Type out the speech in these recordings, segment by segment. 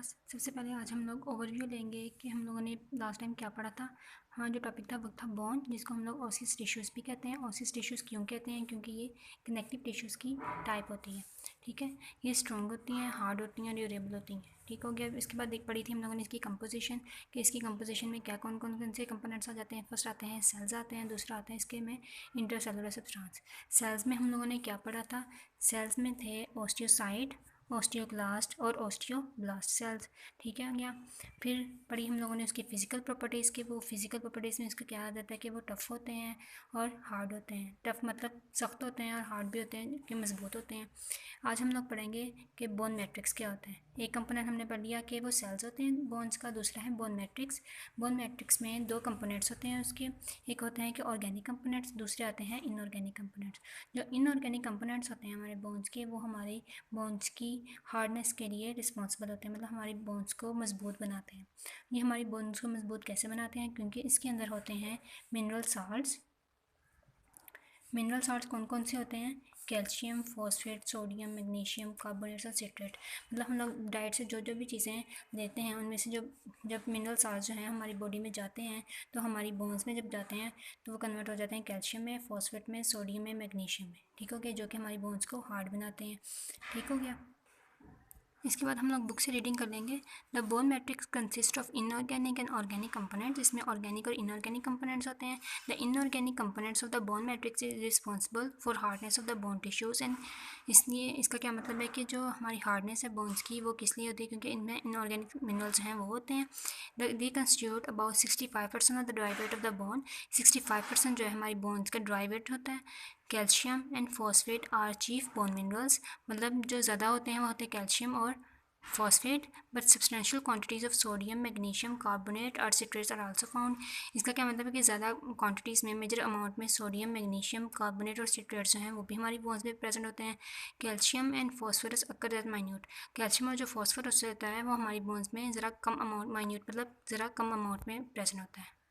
Class. सबसे पहले आज हम लोग ओवरव्यू लेंगे कि हम लोगों ने लास्ट टाइम क्या पढ़ा था। हमारा जो टॉपिक था वो था बोन, जिसको हम लोग ऑसिस टिश्यूज़ भी कहते हैं। ऑसिस टिश्यूज़ क्यों कहते हैं? क्योंकि ये कनेक्टिव टिश्यूज़ की टाइप होती है। ठीक है, ये स्ट्रॉन्ग होती हैं, हार्ड होती हैं और ड्यूरेबल होती हैं। ठीक हो गया। इसके बाद एक पढ़ी थी हम लोगों ने इसकी कंपोजिशन, कि इसकी कंपोजिशन में क्या कौन कौन से कंपोनेंट्स आ जाते हैं। फर्स्ट आते हैं सेल्स आते हैं, दूसरा आता है इसके में इंटरसेलुलर सब्सटेंस। सेल्स में हम लोगों ने क्या पढ़ा था? सेल्स में थे ऑस्टियोसाइट, ऑस्टियोक्लास्ट और ऑस्टियोब्लास्ट सेल्स। ठीक है गया। फिर पढ़ी हम लोगों ने उसकी फ़िज़िकल प्रॉपर्टीज़ के। वो फिज़िकल प्रॉपर्टीज़ में इसका क्या आ जाता है कि वो टफ़ होते हैं और हार्ड होते हैं। टफ़ मतलब सख्त होते हैं और हार्ड भी होते हैं कि मज़बूत होते हैं। आज हम लोग पढ़ेंगे कि बोन मैट्रिक्स क्या होता है। एक कंपोनेंट हमने पढ़ लिया कि वो सेल्स होते हैं बोन्स का, दूसरा है बोन मैट्रिक्स। बोन मैट्रिक्स में दो कंपोनेंट्स होते हैं उसके। एक होते हैं कि ऑर्गेनिक कंपोनेंट्स, दूसरे आते हैं इनऑर्गेनिक कंपोनेंट्स। जो इनऑर्गेनिक कंपोनेंट्स होते हैं हमारे बोन्स के, वो हमारे बोन्स की हार्डनेस के लिए रिस्पॉन्सिबल होते हैं, मतलब हमारी बोन्स को मजबूत बनाते हैं। ये हमारी बोन्स को मजबूत कैसे बनाते हैं? क्योंकि इसके अंदर होते हैं मिनरल साल्ट्स। मिनरल साल्ट्स कौन कौन से होते हैं? Calcium, phosphate, sodium, magnesium, carbonates और सिट्रेट। मतलब हम लोग डाइट से जो जो भी चीज़ें लेते हैं उनमें से जब मिनरल साल्ट्स जो हैं हमारी बॉडी में जाते हैं, तो हमारी बोन्स में जब जाते हैं तो वो कन्वर्ट हो जाते हैं कैल्शियम में, फॉस्फेट में, सोडियम में, मैग्नीशियम में। ठीक हो गया, जो कि हमारी बोन्स को हार्ड बनाते हैं। ठीक हो गया। इसके बाद हम लोग बुक से रीडिंग कर लेंगे। The bone matrix consist of inorganic and organic components. इसमें ऑर्गेनिक और इनऑर्गेनिक कंपोनेंट्स होते हैं। The inorganic components of the bone matrix is responsible for hardness of the bone tissues. And इसलिए इसका क्या मतलब है कि जो हमारी हार्डनेस है बोन्स की वो किस लिए होती है? क्योंकि इनमें इनऑर्गेनिक मिनरल्स हैं वो होते हैं। दे constitute about 65% of the dry weight of the bone. 65% जो है हमारी बोन्स का ड्राई वेट होता है। Calcium and phosphate are chief bone minerals. मतलब जो ज़्यादा होते हैं वो होते हैं कैल्शियम और phosphate, but substantial quantities of sodium, magnesium, carbonate और सिट्रेट्स आर आल्सो फाउंड। इसका क्या मतलब है कि ज़्यादा क्वांटिटीज़ में, मेजर अमाउंट में सोडियम, मैग्नीशियम, कार्बोनेट और सिट्रेट्स जो हैं वो भी हमारी बोन्स में प्रेजेंट होते हैं। Calcium and phosphorus occur at minute. Calcium और जो फॉस्फोरस रहता है वो हमारी बोन्स में ज़रा कम अमाउंट, माइन्यूट मतलब ज़रा कम अमाउंट में प्रेजेंट होता है।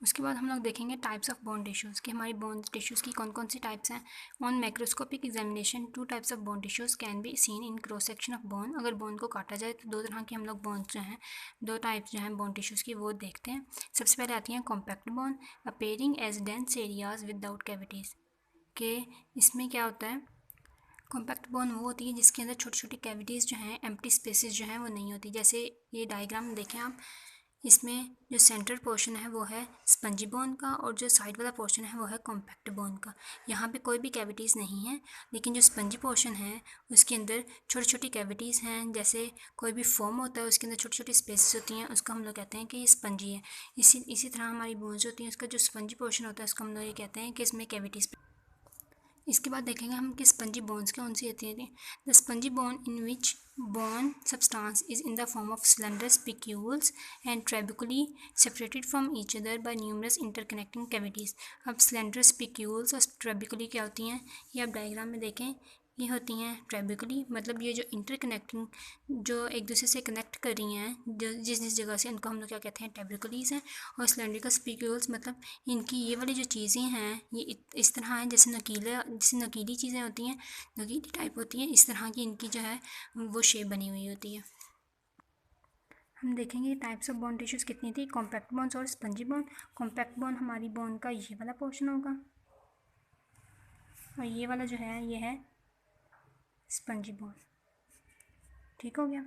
उसके बाद हम लोग देखेंगे टाइप्स ऑफ बोन टिश्यूज़, कि हमारी बोन टिश्यूज़ की कौन कौन सी टाइप्स हैं। On macroscopic examination two types of bone tissues can be seen in cross section of bone. अगर बोन को काटा जाए तो दो तरह की हम लोग बोन्स जो हैं, दो टाइप्स जो हैं बोन टिश्यूज़ की वो देखते हैं। सबसे पहले आती हैं compact bone, appearing as dense areas without cavities. के इसमें क्या होता है? कॉम्पैक्ट बोन वो होती है जिसके अंदर छोटी छोटी कैविटीज़ जो हैं, एम्प्टी स्पेसेस जो हैं वो नहीं होती। जैसे ये डायग्राम देखें आप, इसमें जो सेंटर पोर्शन है वो है स्पंजी बोन का और जो साइड वाला पोर्शन है वो है कॉम्पैक्ट बोन का। यहाँ पे कोई भी कैविटीज़ नहीं है, लेकिन जो स्पंजी पोर्शन है उसके अंदर छोटी छोटी कैविटीज़ हैं। जैसे कोई भी फॉर्म होता है उसके अंदर छोटी छोटी स्पेसेस होती हैं, उसको हम लोग कहते हैं कि ये स्पंजी है। इसी तरह हमारी बोन्स होती हैं, उसका जो स्पंजी पोर्शन होता है उसको हम लोग ये कहते हैं कि इसमें कैविटीज़। इसके बाद देखेंगे हम कि स्पंजी बोन्स कौन सी होती हैं। The spongy bone in which bone substance is in the form of slender spicules and trabeculae separated from each other by numerous interconnecting cavities। अब slender spicules और trabeculae क्या होती हैं ये आप डायग्राम में देखें। ये होती हैं ट्रेबिकुली, मतलब ये जो इंटरकनेक्टिंग, जो एक दूसरे से कनेक्ट कर रही हैं, जो जिस जिस जगह से, उनको हम लोग क्या कहते हैं? ट्रेबिकुलीज हैं। और स्लेंड्रिकल स्पिक्यूल्स मतलब इनकी ये वाली जो चीज़ें हैं ये इस तरह हैं जैसे नकीली चीज़ें होती हैं, नकीली टाइप होती हैं, इस तरह की इनकी जो है वो शेप बनी हुई होती है। हम देखेंगे टाइप्स ऑफ बोन टिश्यूज़ कितनी थी, कॉम्पैक्ट बोन्स और स्पंजी बोन। कॉम्पैक्ट बोन हमारी बोन का ये वाला पोर्शन होगा और ये वाला जो है ये है स्पंजी बोन। ठीक हो गया।